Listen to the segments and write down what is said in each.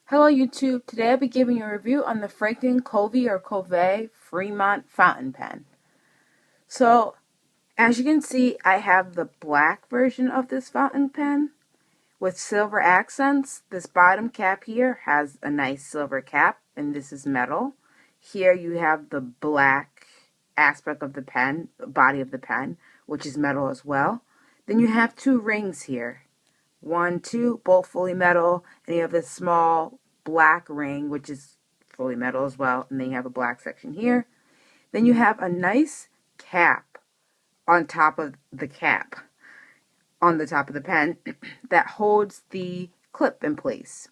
Hello YouTube, today I'll be giving a review on the Franklin Covey or Covey Freemont fountain pen. So, as you can see, I have the black version of this fountain pen with silver accents. This bottom cap here has a nice silver cap, and this is metal. Here you have the black aspect of the pen, body of the pen, which is metal as well. Then you have two rings here. One, two, both fully metal, and you have this small black ring, which is fully metal as well, and then you have a black section here. Then you have a nice cap on top of the cap, on the top of the pen, that holds the clip in place.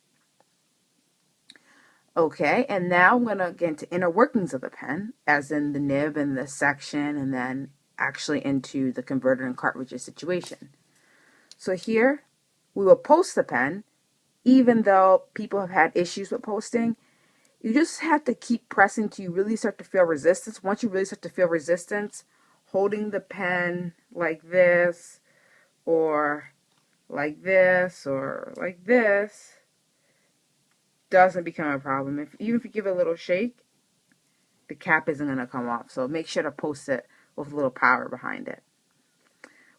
Okay, and now I'm going to get into inner workings of the pen, as in the nib and the section, and then actually into the converter and cartridges situation. So here, we will post the pen, even though people have had issues with posting. You just have to keep pressing till you really start to feel resistance. Once you really start to feel resistance, holding the pen like this, or like this, or like this, doesn't become a problem. Even if you give it a little shake, the cap isn't going to come off. So make sure to post it with a little power behind it.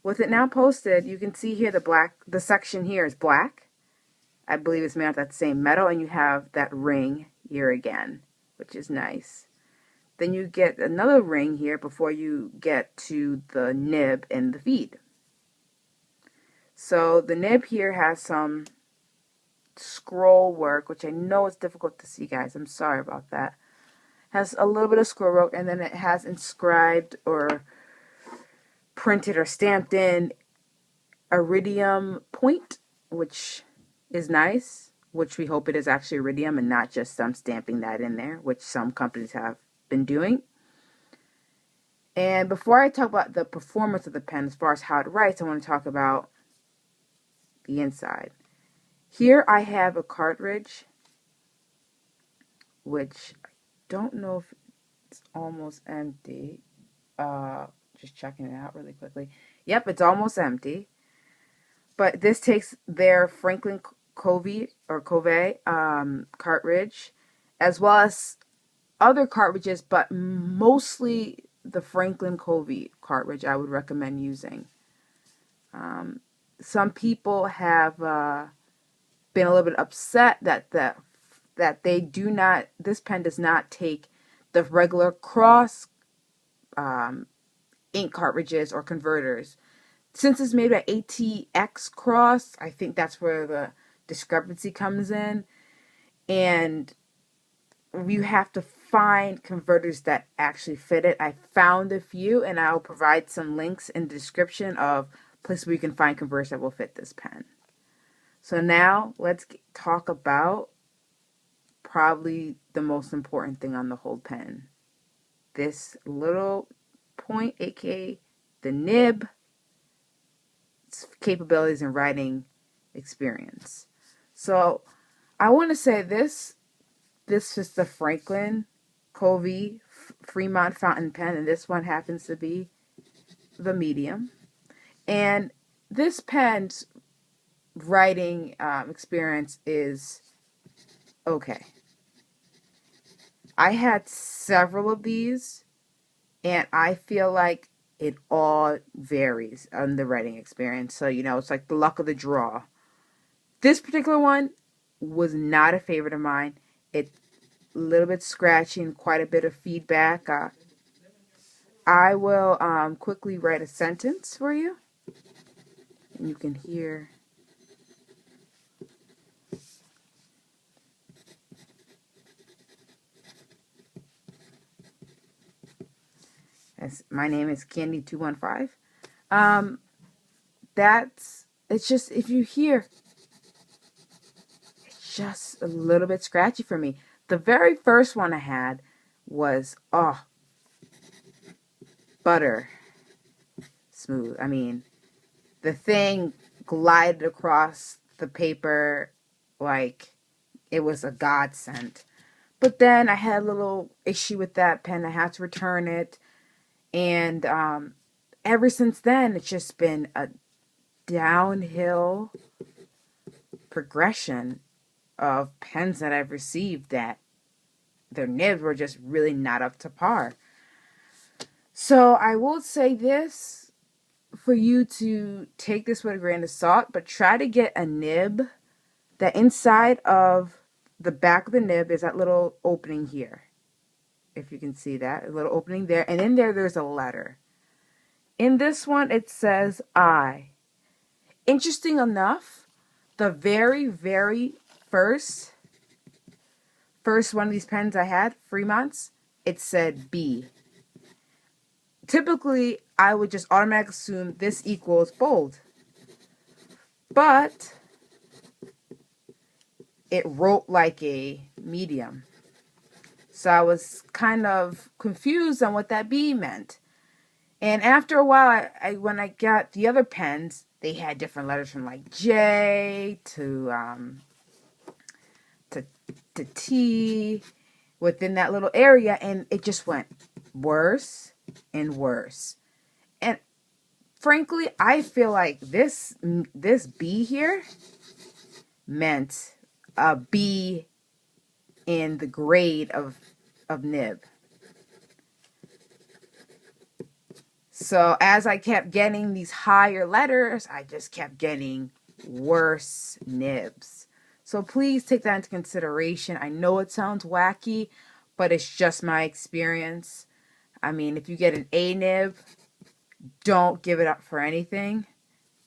With it now posted, you can see here the section here is black. I believe it's made out of that same metal, and you have that ring here again, which is nice. Then you get another ring here before you get to the nib and the feed. So the nib here has some scroll work, which I know is difficult to see, guys. I'm sorry about that. Has a little bit of scroll work, and then it has inscribed or printed or stamped in iridium point, which is nice, which we hope it is actually iridium and not just some stamping that in there, which some companies have been doing. And before I talk about the performance of the pen as far as how it writes, I want to talk about the inside. Here I have a cartridge, which I don't know if it's almost empty. Just checking it out really quickly. Yep, it's almost empty. But this takes their Franklin Covey or Covey cartridge, as well as other cartridges, but mostly the Franklin Covey cartridge I would recommend using. Some people have been a little bit upset that this pen does not take the regular cross ink cartridges or converters. Since it's made by ATX Cross, I think that's where the discrepancy comes in. And you have to find converters that actually fit it. I found a few, and I'll provide some links in the description of places where you can find converters that will fit this pen. So now let's talk about probably the most important thing on the whole pen. This little point, aka the nib, capabilities and writing experience. So I want to say this is the Franklin Covey Freemont fountain pen, and this one happens to be the medium. And this pen's writing experience is okay. I had several of these, and I feel like it all varies on the writing experience. So, it's like the luck of the draw. This particular one was not a favorite of mine. It's a little bit scratchy and quite a bit of feedback. I will quickly write a sentence for you. And you can hear. My name is Candy215. It's just, if you hear, it's just a little bit scratchy for me. The very first one I had was, butter smooth. I mean, the thing glided across the paper like it was a godsend. But then I had a little issue with that pen. I had to return it. And ever since then, it's just been a downhill progression of pens that I've received that their nibs were just really not up to par. So I will say this for you to take this with a grain of salt, but try to get a nib that inside of the back of the nib is that little opening here. If you can see that, a little opening there. And in there's a letter. In this one, it says I. Interesting enough, the very first one of these pens I had, Fremont's, it said B. Typically, I would just automatically assume this equals bold. But it wrote like a medium. So I was kind of confused on what that B meant. And after a while, when I got the other pens, they had different letters from like J to T within that little area, and it just went worse and worse. And frankly, I feel like this B here meant a B in the grade of nib. So as I kept getting these higher letters, I just kept getting worse nibs. So please take that into consideration. I know it sounds wacky, but it's just my experience. I mean, if you get an A nib, don't give it up for anything.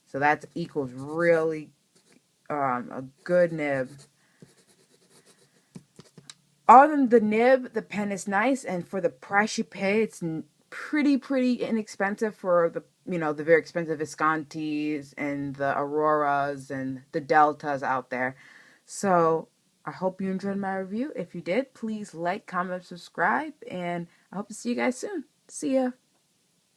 So that equals really a good nib. Other than the nib, the pen is nice, and for the price you pay, it's pretty inexpensive for the the very expensive Viscontis and the Auroras and the Deltas out there. So I hope you enjoyed my review. If you did, please like, comment, subscribe, and I hope to see you guys soon. See ya.